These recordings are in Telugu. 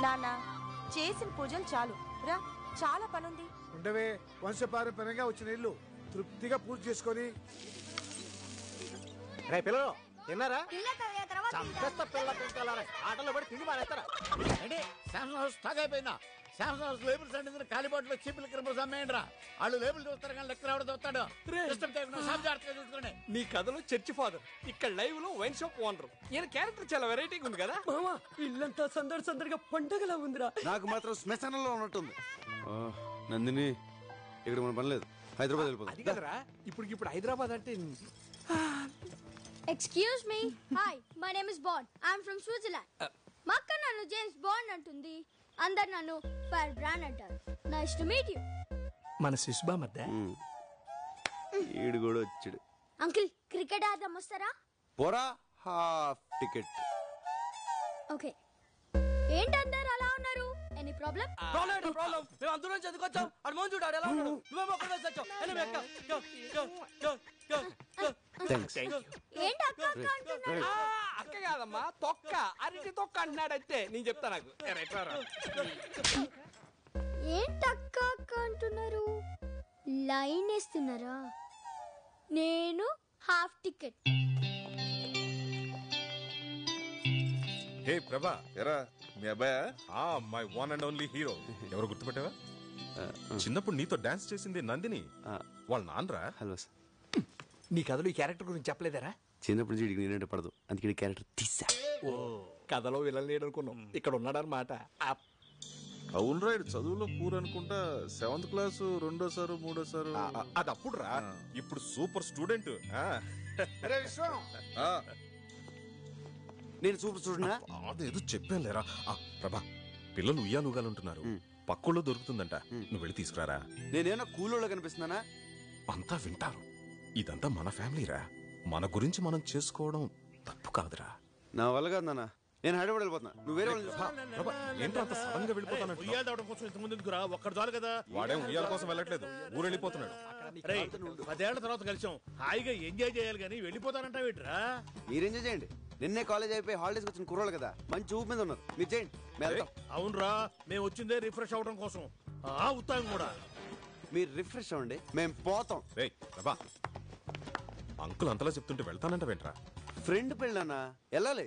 నాన్న చేసిన పూజలు చాలు రా, చాలా పనుంది. ఉండవే, వంశపారంపర్యంగా వచ్చిన ఇల్లు తృప్తిగా పూజ చేసుకొని. రే పిల్లలు తిన్నారా? ఆటలో పడి తిండి మానేస్తారా? అంటే శాంసంగ్ హౌస్ స్టాక్ అయిపోయిందా? శాంసంగ్ హౌస్ లేబుల్స్ అంటే కాలిబాట్లో చీపులు క్రిమినల్స్ అమ్మేయండిరా. వాళ్ళు లేబుల్ చూస్తారు కానీ లెక్కలు ఎవడ చూస్తాడు. చూసుకోండి. నీ కథలో చర్చి ఫాదర్, ఇక్కడ లైవ్ లో వైన్ షాప్ ఓనర్. ఈయన క్యారెక్టర్ చాలా వెరైటీగా ఉంది కదా మామా. ఇల్లంతా సందడిగా పండగలా ఉందిరా. నాకు మాత్రం శ్మశానంలో ఉన్నట్టుంది. నందిని, ఇక్కడ మన పని లేదు, హైదరాబాద్ వెళ్ళిపోతుంది. అది కదరా, ఇప్పుడు హైదరాబాద్ అంటే. Excuse me. Hi, my name is Bond. I'm from Switzerland. మా అక్క నన్ను జేమ్స్ బాండ్ అంటుంది. అందరు నన్ను ఫైర్ బ్రాండ్ అంటారు. Nice to meet you. మన శిశుబా మధ్య ఈడు కూడా వచ్చాడు. అంకిల్, క్రికెట్ ఆడదాం వస్తారా? పోరా, హాఫ్ టికెట్. ఓకే. ఏంటి అందరు అలా ఉన్నారు? Any problem? ప్రాబ్లం. మేము అందరం చదువుకొచ్చాం. అడు మోన్ చూడాడు ఎలా ఉన్నాడు. నువ్వేమో ఒక్కడే వచ్చావు. ఏంటి అక్క అంటున్నాడు? అక్క కాదమ్మా, తొక్క, అరటి తొక్క అంటున్నాడంతే. నేను చెప్తా నాకు. ఏంటి అక్క అంటున్నారు? లైన్ వేస్తున్నారా? నేను హాఫ్ టికెట్. హే ప్రభా, ఎరా మీ అబ్బాయా? My one and only hero. ఎవరు గుర్తుపెట్టావా? చిన్నప్పుడు నీతో డాన్స్ చేసింది నందిని, వాళ్ళ నాన్నరా. Hello sir. నీ కథలో ఈ క్యారెక్టర్ గురించి చెప్పలేదరా? చిన్నప్పటి నుంచి వీడికి నేనంటే పడదు, అందుకే క్యారెక్టర్ తీసా. ఓ, కథలో విలన్ లేడు అనుకున్నాం, ఇక్కడ ఉన్నాడనమాట. అవును రా, చదువులో పూర్ అనుకుంటా. 7th class రెండోసారు మూడోసారు. అది అప్పుడు రా, ఇప్పుడు సూపర్ స్టూడెంట్. నేను సూపర్ స్టూడెంట్. అదేదో చెప్పాను లేరా. ప్రభా, పిల్లలు ఉయ్యాలుగాలుంటున్నారు, పక్కుల్లో దొరుకుతుందంట, నువ్వు వెళ్ళి తీసుకురారా. నేనేమన్నా కూలోళ్ళ కనిపిస్తున్నానా? అంతా వింటారు. ఇదంతా మన ఫ్యామిలీరా, మన గురించి మనం చేసుకోవడం తప్పు కాదురా. నా వల్ల కాదు నాన్న, నేను హైదరాబాద్ వెళ్ళిపోతున్నా. నువ్వు వేరే ఏంటో అంత సడన్ గా వెళ్ళిపోతానంట. ఒక్కడు చాలు కదా. వాడేం ఉయ్యాల కోసం వెళ్ళట్లేదు, ఊరు వెళ్ళిపోతున్నాడు. 10 ఏళ్ల తర్వాత కలిసాం, హాయిగా ఎంజాయ్ చేయాలి కానీ వెళ్ళిపోతానంటా వీటిరా. మీరు ఎంజాయ్ చేయండి. నిన్నే కాలేజ్ అయిపోయి హాలిడేస్ వచ్చిన కుర్రోళ్ళు కదా, మంచి ఊపు మీద ఉన్నారు. మీరు చేయండి. అవునరా, మేము వచ్చిందే రిఫ్రెష్ అవడం కోసం. ఉత్తాం కూడా. మీరు రిఫ్రెష్ అవ్వండి, మేము పోతాం. అంకుల్ అంతలా చెప్తుంటే వెళ్తానంట వెంట్రా. ఫ్రెండ్ పెళ్ళనా వెళ్ళాలి.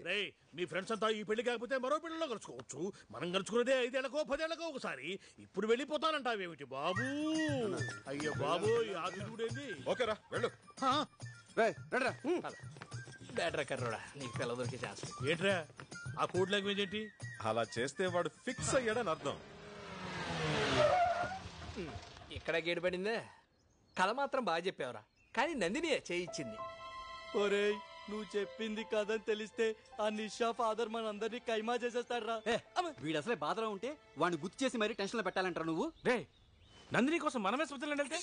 మీ ఫ్రెండ్స్ అంతా ఈ పెళ్లి కాకపోతే మరో పెళ్లిలో కలుసుకోవచ్చు. మనం కలుసుకునేదే 5 ఏళ్లకో 10 ఏళ్లకో ఒకసారి. ఇప్పుడు వెళ్ళిపోతానంటావేమిటి బాబు? అయ్యో బాబు, ఆదిడేంది. ఓకేరా, వెళ్ళు. బ్యాటరా కర్రోడా, నీకు పిల్ల దొరికే ఛాన్స్. ఏంట్రా ఆ కోడ్ లాంగ్వేజ్ ఏంటి? అలా చేస్తే వాడు ఫిక్స్ అయ్యాడని అర్థం. ఇక్కడ గేడు పడిందే. కథ మాత్రం బాగా చెప్పావురా, కానీ నందిని చేయించింది. ఒరేయ్, నువ్వు చెప్పింది కథని తెలిస్తే ఆ నిషా ఫాదర్ మన అందరినీ కైమా చేసేస్తాడు రా. వీడు అసలే బాధలో ఉంటే వాడిని గుర్తు చేసి మరీ టెన్షన్ లో పెట్టాలంటారు నువ్వు. రే, నందిని కోసం మనమే స్విట్జర్లాండ్ వెళ్తే.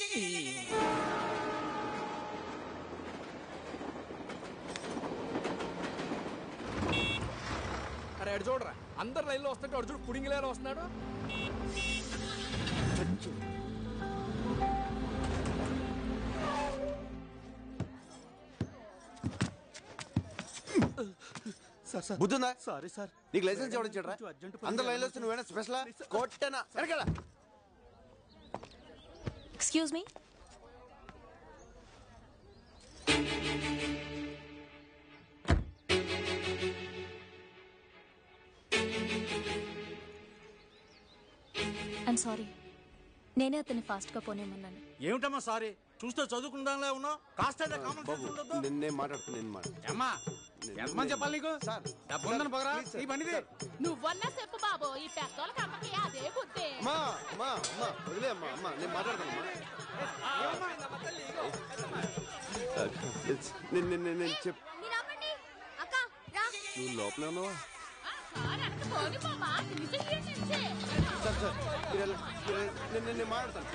అరే అడు చూడరా, అందరు లైన్లో వస్తుంటే అడు చూడు పుడింగిలేలో వస్తున్నాడు. బుద్ధుందా? Sorry sir. నీకు లైసెన్స్ ఎవరు ఇచ్చాడు? అందరు లైన్లో వస్తే నువ్వేనా స్పెషలా? కొట్టనా? Excuse me. ఐమ్ సారీ, నేనే అతన్ని ఫాస్ట్ గా పోనేమన్నాను. ఏమిటమ్మా సారీ? చూస్తే చదువుకుందాంలే ఉన్నావు. కాస్త నేను మాట్లాడుతున్నా. ఎంతమంది చెప్పాలి నీకు? సార్ డబ్బుందని పొగరా ఈ బండిది. నువ్వన్నా చెప్పు బాబు, ఈ పెద్దోళ్ళకి అమ్మకి అదే బుద్ధి. వదిలే అమ్మా, నేను మాట్లాడతాను. నువ్వు లోపలే ఉన్నావా? నేను మాట్లాడతాను.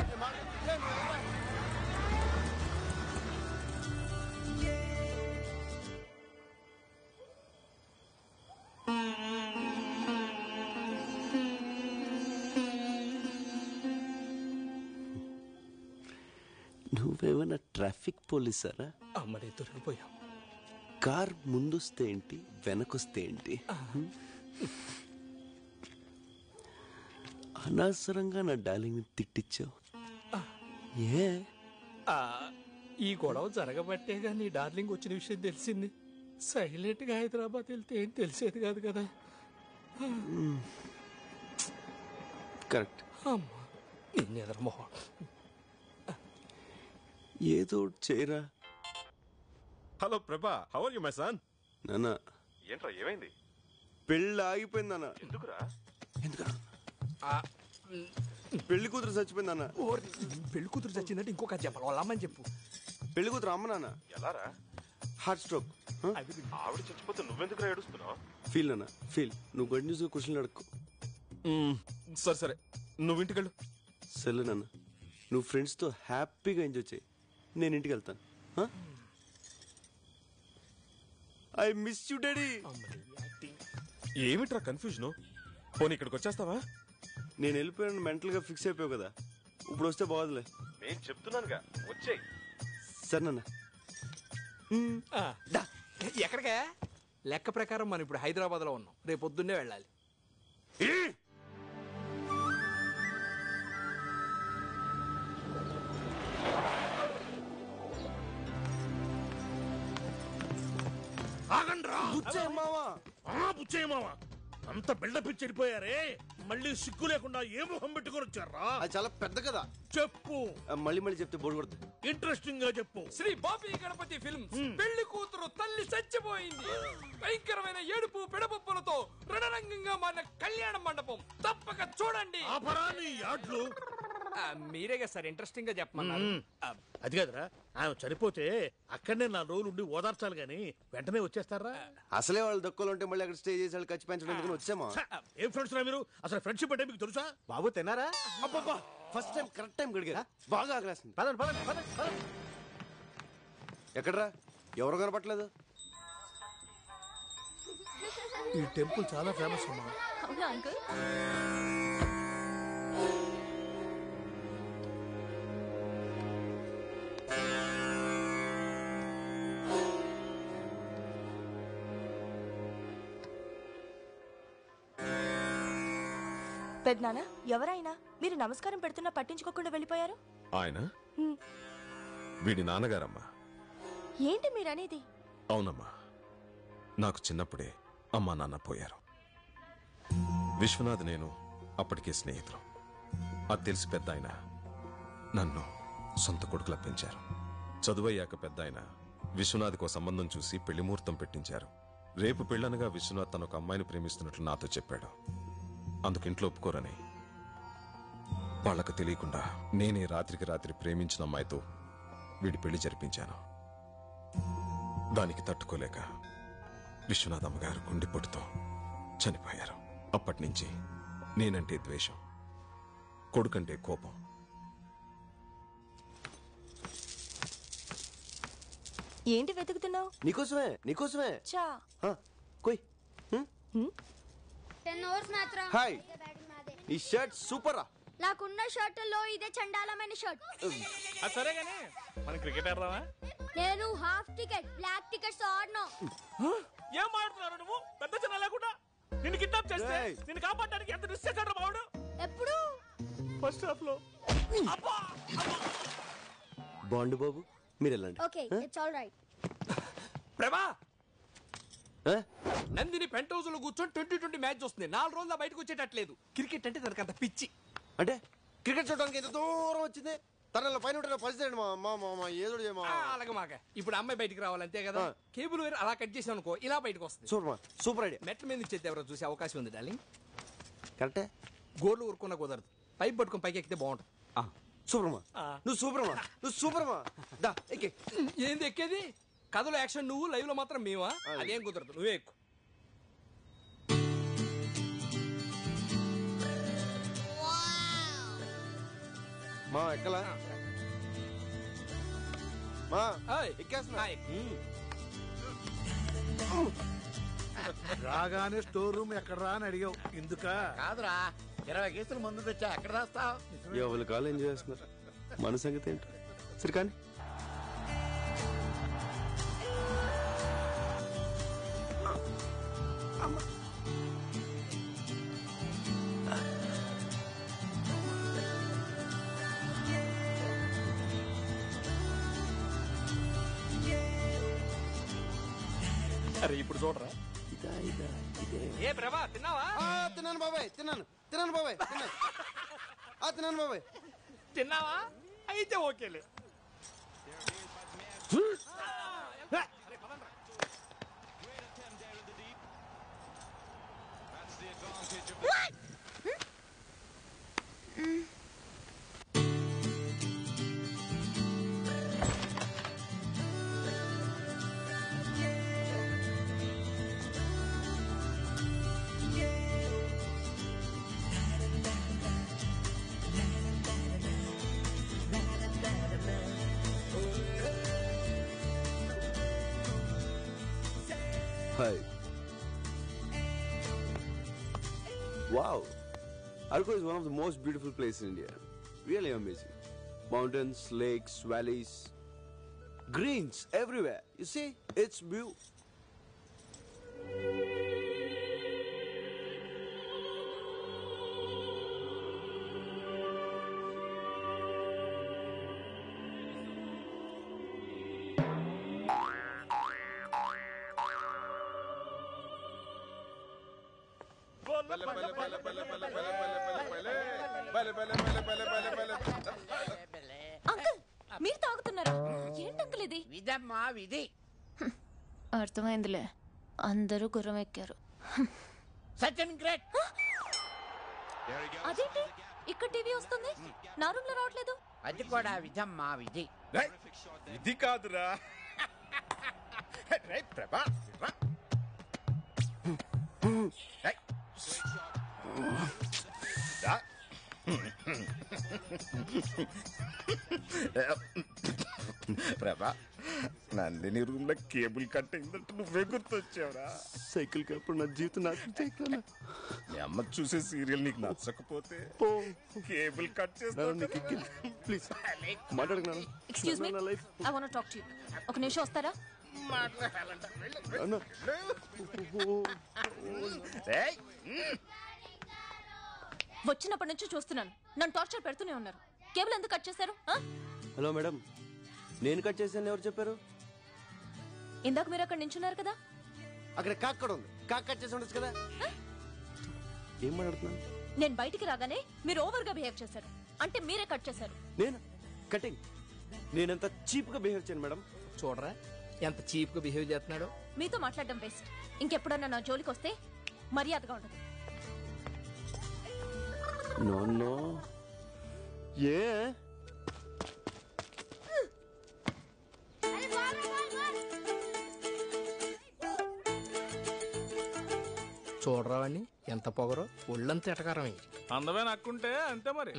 నువ్వేమైనా ట్రాఫిక్ పోలీసారా? అమ్మడే దొరికిపోయాం. కార్ ముందొస్తే ఏంటి, వెనకొస్తే ఏంటి? అనవసరంగా నా డార్లింగ్ ని తిట్టించావు. ఏ ఈ గొడవ జరగబట్టేగా నీ డార్లింగ్ వచ్చిన విషయం తెలిసింది. సైలెంట్ గా హైదరాబాద్ వెళ్తే ఏం తెలిసేది కాదు కదా. కరెక్ట్. అమ్మా నిన్న ఎదరమోహం ఏదో చేయరా. Hello Prabha, how are you my son? నాన్న ఏంట్రా ఏమైంది? పెళ్ళి ఆగిపోయిందన్న. ఎందుకురా? ఎందుకన్నా? పెళ్లి కూతురు చచ్చిపోయిందన్న. పెళ్లి కూతురు చచ్చిందంటే ఇంకొక చెప్పాలి, వాళ్ళ అమ్మని చెప్పు. పెళ్లి కూతురు అమ్మ నాన్న ఎలారా? Heart stroke. ఆవిడ చచ్చిపోతే నువ్వెందుకు ఏడుస్తున్నావు? ఫీల్ అన్న ఫీల్. నువ్వు కంటిన్యూస్గా క్వశ్చన్లు అడుక్కో. సరే సరే, నువ్వు ఇంటికెళ్ళు. సరే నాన్న, నువ్వు ఫ్రెండ్స్తో హ్యాపీగా ఎంజాయ్ చేయి. నేను ఇంటికి వెళ్తాను. I miss you daddy. ఏమిట్రా కన్ఫ్యూజన్? పోనీ ఇక్కడికి వచ్చేస్తావా? నేను వెళ్ళిపోయాను మెంటల్గా ఫిక్స్ అయిపోయావు కదా, ఇప్పుడు వస్తే బాగోదులే. నేను చెప్తున్నానుగా, వచ్చేయ్. సరే నాన్న. ఎక్కడికే? లెక్క ప్రకారం మనం ఇప్పుడు హైదరాబాద్ లో ఉన్నాం, రేపు పొద్దున్నే వెళ్ళాలి. ఆగండ్రా. బుచ్చయ్య మావా, అంత బిల్డప్ ఇచ్చి వెళ్ళిపోయారే, మళ్ళీ సిగ్గు లేకుండా ఏ మొహం పెట్టుకొని వచ్చారా? అది చాలా పెద్ద కదా. చెప్పు. మళ్ళీ మళ్ళీ చెప్తే బోర్డు కొడుతుంది. ఇంట్రెస్టింగ్ గా చెప్పు. శ్రీ బాబీ గణపతి ఫిల్మ్స్ పెళ్లి కూతురు తల్లి చచ్చిపోయింది. భయంకరమైన ఏడుపు పెడపప్పులతో రణరంగంగా మారిన కళ్యాణ మండపం. తప్పక చూడండి. మీరేగా సార్ ఇంట్రెస్టింగ్ గా చెప్పమన్నారు. అది కాదురా, ఆమె చనిపోతే అక్కడనే 4 రోజులు ఉండి ఓదార్చాలి గాని వెంటనే వచ్చేస్తారా? అసలే వాళ్ళు దక్కులు ఉంటే మళ్ళీ అక్కడ స్టే చేసి వాళ్ళు ఖర్చు పెంచడానికి వచ్చామా? ఏం ఫ్రెండ్స్ రా మీరు? అసలు ఫ్రెండ్షిప్ అంటే మీకు తెలుసా? బాబు తిన్నారా? అబ్బబ్బా, ఫస్ట్ టైం కరెక్ట్ టైం గడిగా. బాగా ఆగలేస్తుంది. పదండి పదండి పదండి. ఎక్కడరా? ఎవరు కనపట్లేదు? ఈ టెంపుల్ చాలా ఫేమస్ అమ్మా. అవునా అంకుల్? పెద్దనాన్న, ఎవరైనా మీరు నమస్కారం పెడుతున్నా పట్టించుకోకుండా వెళ్ళిపోయారు. ఆయన వీడి నాన్నగారమ్మా. ఏంటి మీరనేది? అవునమ్మా, నాకు చిన్నప్పుడే అమ్మా నాన్న పోయారు. విశ్వనాథ్ నేను అప్పటికే స్నేహితులు. అది తెలిసి పెద్ద ఆయన నన్ను సొంత కొడుకులా పెంచారు. చదువయ్యాక పెద్ద ఆయన విశ్వనాథ్కో సంబంధం చూసి పెళ్లి ముహూర్తం పెట్టించారు. రేపు పెళ్ళనగా విశ్వనాథ్ తన ఒక అమ్మాయిని ప్రేమిస్తున్నట్లు నాతో చెప్పాడు. అందుకు ఇంట్లో ఒప్పుకోరని వాళ్లకు తెలియకుండా నేనే రాత్రికి రాత్రి ప్రేమించిన అమ్మాయితో వీడి పెళ్లి జరిపించాను. దానికి తట్టుకోలేక విశ్వనాథ్ అమ్మగారు గుండెపోటుతో చనిపోయారు. అప్పటినుంచి నేనంటే ద్వేషం, కొడుకంటే కోపం. ఏంటి వెతుకుతున్నావు? నీకోసమే నీకోసమే. చా కోయ్. 10 hours మాత్రం. హాయ్, ఈ షర్ట్ సూపర్ రా. నాకున్న షర్టుల్లో ఇదే చండాలమైన షర్ట్. సరేగానే మనం క్రికెట్ ఆడదామా? నేను హాఫ్ టికెట్, బ్లాక్ టికెట్స్ ఆడను. ఏం ఆడుతున్నారు నువ్వు? పెద్ద చిన్న లేకుండా నిన్ను కిడ్నాప్ చేస్తే నిన్ను కాపాడడానికి ఎంత రిస్క్ చేశాడు బావుడు. ఎప్పుడు? ఫస్ట్ హాఫ్ లో. బాండు బాబు మీరు వెళ్ళండి. Okay, it's all right. ప్రభా, నందిని పెంట్ హౌస్ లో కూర్చొని 2020 మ్యాచ్ వస్తుంది. 4 రోజుల్లో బయటకు వచ్చేటట్లేదు. క్రికెట్ అంటే తనకు అంత పిచ్చి. అంటే క్రికెట్ చూడడానికి ఎంత దూరం వచ్చింది? తన పైన పరిస్థితి ఏదో అలాగే మాక. ఇప్పుడు అమ్మాయి బయటికి రావాలంతే కదా. కేబుల్ వైర్ అలా కట్ చేసాం అనుకో, ఇలా బయటకు వస్తుంది. Super idea. మెట్ల మీద ఇచ్చేది ఎవరో చూసే అవకాశం ఉంది డార్లింగ్. కరెక్టే. గోర్లు ఊరుకున్నా కుదరదు. పైప్ పట్టుకుని పైకి ఎక్కితే బాగుంటుంది. సూపర్మా, నువ్వు సూపర్మా, నువ్వు సూపర్మా. దా ఎక్కే. ఏంది ఎక్కేది? కథలో యాక్షన్ నువ్వు, లైవ్ లో మాత్రం మేమా? అదేం కుదరదు, నువ్వే ఎక్కువ. మా ఎక్కలా మా ఎక్కేస్తున్నా. రాగానే స్టోర్ రూమ్ ఎక్కడ అని అడిగావు. ఎందుక? కాదురా, 20 కేసులు ముందు తెచ్చా, ఎక్కడ రాస్తావు? ఎవరి కాలు ఎంజాయ్ చేస్తున్నారు. మన సంగతి ఏంటి? సరే కానీ అరే ఇప్పుడు చూడరా. ఏ ప్రభా తిన్నావా? తిన్నాను బాబాయ్, తిన్నాను బాబాయ్, తిన్నాను బాబాయ్. తిన్నావా? అయితే ఓకేలే. Hi. Wow. Arco is one of the most beautiful places in India. Really amazing. Mountains, lakes, valleys, greens everywhere. You see, it's beautiful. Uncle మీరు తాగుతున్నారా? ఏంటి అంకుల్ ఇది? విధమ్మా విధి. అర్థమైందిలే, అందరూ గుర్రం ఎక్కారు. సచిన్ గ్రేట్. అదేంటి ఇక్కడ టీవీ వస్తుంది, నా రూమ్ లో రావట్లేదు? అది కూడా విధమ్మా విధి. ఇది కాదురా ప్రభా. ప్రభా, నందిని రూమ్ లో కేబుల్ కట్ అయిందంటే నువ్వే గుర్తొచ్చావురా. సైకిల్ కప్పుడు నా జీవితం నాకు మీ అమ్మ చూసే సీరియల్ నీకు నచ్చకపోతే కేబుల్ కట్ చేస్తాను. ప్లీజ్ మాట్లాడుకున్నాను. Excuse me, I want to talk to you. ఒక నిమిషం వస్తారా? వచ్చినప్పటి నుంచి చూస్తున్నాను, నన్ను టార్చర్ పెడుతూనే ఉన్నారు. కేబుల్ ఎందుకు కట్ చేశారు? హలో మేడం, నేను కట్ చేశాను ఎవరు చెప్పారు? ఇందాక మీరు అక్కడ నించున్నారు కదా. అక్కడ కాక్ కూడా ఉంది, కాక్ కట్ చేసి ఉండొచ్చు కదా. ఏం మాట్లాడుతున్నాను? నేను బయటికి రాగానే మీరు ఓవర్ గా బిహేవ్ చేశారు, అంటే మీరే కట్ చేశారు. నేను కటింగ్? నేనంత చీప్ గా బిహేవ్ చేయను మేడం. చూడరా ఎంత చీప్ గా బిహేవ్ చేస్తున్నాడో. మీతో మాట్లాడడం బెస్ట్. ఇంకెప్పుడన్నా నా జోలికి వస్తే మర్యాదగా ఉండదు. No no. ఏ చూడరా వాణ్ణి ఎంత పొగరో, ఒళ్ళంత ఎటకారమే. అందమే నక్కుంటే అంతే మరి.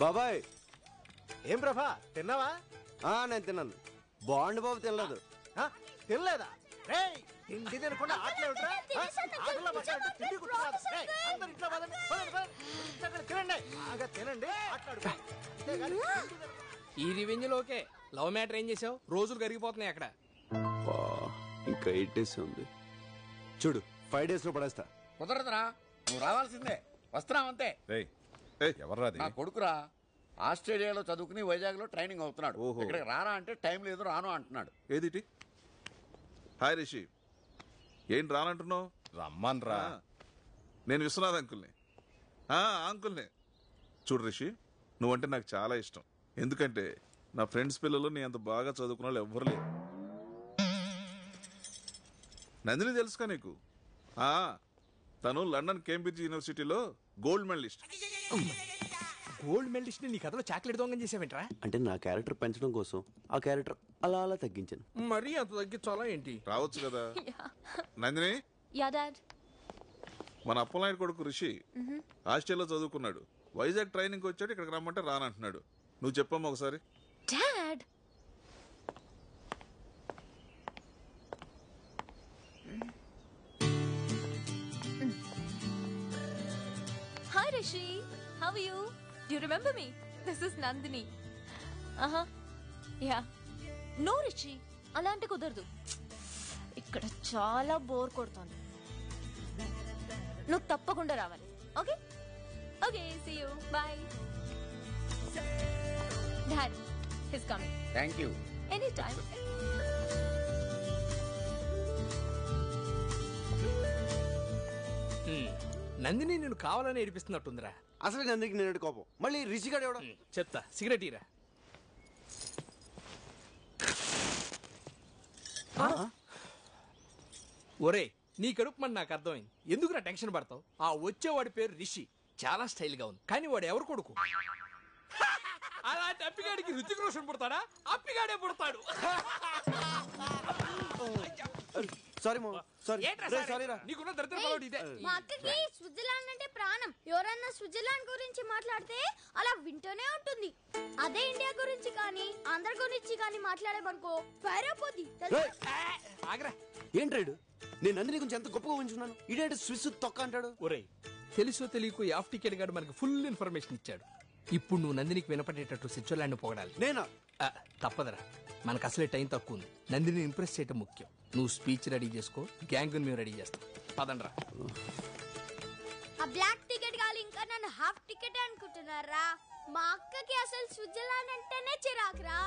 బాబాయ్. ఏం ప్రభా తిన్నావా? నేను తిన్నాను. బాండ్ బాబు తినలేదు. తినలేదా? తిండి తినకుండా ఆటలు ఏమిట్రా? ఆటల్లో పడ్డాడు, తిండి కుట్టుకోవాలి. అందరూ ఇంట్లో పదండి, తినండి, బాగా తినండి, ఆటలాడుకో. ఈ రివెంజ్లోకే లవ్ మ్యాటర్ ఏం చేసావు? రోజులు కరిగిపోతున్నాయి అక్కడ. ఇంకా 8 days ఉంది. చూడు 5 days లో పడేస్తా. కుదరదురా, నువ్వు రావాల్సిందే. వస్తున్నావంతే. ఎవర్రా నా కొడుకురా, ఆస్ట్రేలియాలో చదువుకుని వైజాగ్ లో ట్రైనింగ్ అవుతున్నాడు. ఇక్కడికి రారా అంటే టైం లేదు రాను అంటున్నాడు. ఏదిటి? హాయ్ రిషి, ఏం రానంటున్నావు? రమ్మన్రా. నేను విశ్వనాథ్ అంకుల్ని. అంకుల్ని. చూడు రిషి, నువ్వంటే నాకు చాలా ఇష్టం. ఎందుకంటే నా ఫ్రెండ్స్ పిల్లలు నీ అంత బాగా చదువుకున్న వాళ్ళు ఎవ్వరు లేరు. నందిని తెలుసుకా నీకు? తను లండన్ కేంబ్రిడ్జ్ యూనివర్సిటీలో గోల్డ్ మెడలిస్ట్. గోల్డ్ మెడలిస్ట్ నీ కథలో చాక్లెట్ దొంగం చేసావేంట్రా? అంటే నా క్యారెక్టర్ పెంచడం కోసం ఆ క్యారెక్టర్ అలా అలా తగ్గించాను. మరీ అంత తగ్గించాలా ఏంటి? రావచ్చు కదా. Nandini, yeah dad. మన అప్పలనాయుడు కొడుకు రిషి ఆస్ట్రేలియాలో చదువుకున్నాడు. వైజాగ్ ట్రైనింగ్ వచ్చాడు, ఇక్కడికి రమ్మంటే రానంటున్నాడు. నువ్వు చెప్పమ్మా ఒకసారి. Dad, hi Rishi, how are you? Do you remember me? This is Nandini. Yeah. No Rishi, అలాంటి కుదరదు. ఇక్కడ చాలా బోర్ కొడుతోంది. నువ్వు తప్పకుండా రావాలి. Okay okay, see you, bye. Dad, his coming. Thank you. Any time. Nandini నేను కావాలని ఏడిపిస్తున్నట్టుందిరా. అసలు నందినికి నేను కోపం, మళ్ళీ రిషిగాడు ఎవడ? చెప్తా, సిగరెట్ ఇరా. ఒరే, నీ కడుపు మన నాకు అర్థమైంది. ఎందుకురా టెన్షన్ పడతావు? ఆ వచ్చేవాడి పేరు రిషి, చాలా స్టైల్ గా ఉంది. కానీ వాడు ఎవరు కొడుకు? అలాంటి అప్పిగాడికి రుచిక రోషన్ పుడతాడా? అప్పిగాడే పుడతాడు. Sorry sorry. నీకున్న దరిద్ర పలవాడు ఇదే. మా అక్కకి స్విట్జర్లాండ్ అంటే ప్రాణం. ఎవరన్నా స్విట్జర్లాండ్ గురించి మాట్లాడితే అలా వింటూనే ఉంటుంది. అదే ఇండియా గురించి కానీ ఆంధ్ర గురించి కానీ మాట్లాడేమనుకో ఫైర్ అయిపోద్ది. ఆగరా. ఏంట్రాడు, నేను నందిని గురించి ఎంత గొప్పగా ఉంచున్నాను, ఇదేంటి స్విస్ తొక్క అంటాడు. ఒరే, తెలుసో తెలియకు యాఫ్ టికెట్ గాడు మనకు ఫుల్ ఇన్ఫర్మేషన్ ఇచ్చాడు. ఇప్పుడు నువ్వు నందినికి వినపడేటట్టు స్విట్జర్లాండ్ పొగడాలి. నేనా? తప్పదరా, మనకు అసలే టైం తక్కువ ఉంది. నందిని ఇంప్రెస్ చేయటం ముఖ్యం. నువ్వు స్పీచ్ రెడీ చేసుకో, గ్యాంగ్ మేము రెడీ చేస్తాం. పదండ్రా. ఆ బ్లాక్ టికెట్ కాదు, ఇంకా నన్ను హాఫ్ టికెట్ అనుకుంటున్నారా? మా అక్కకి అసలు స్విట్జర్లాండ్ అంటేనే చిరాకురా.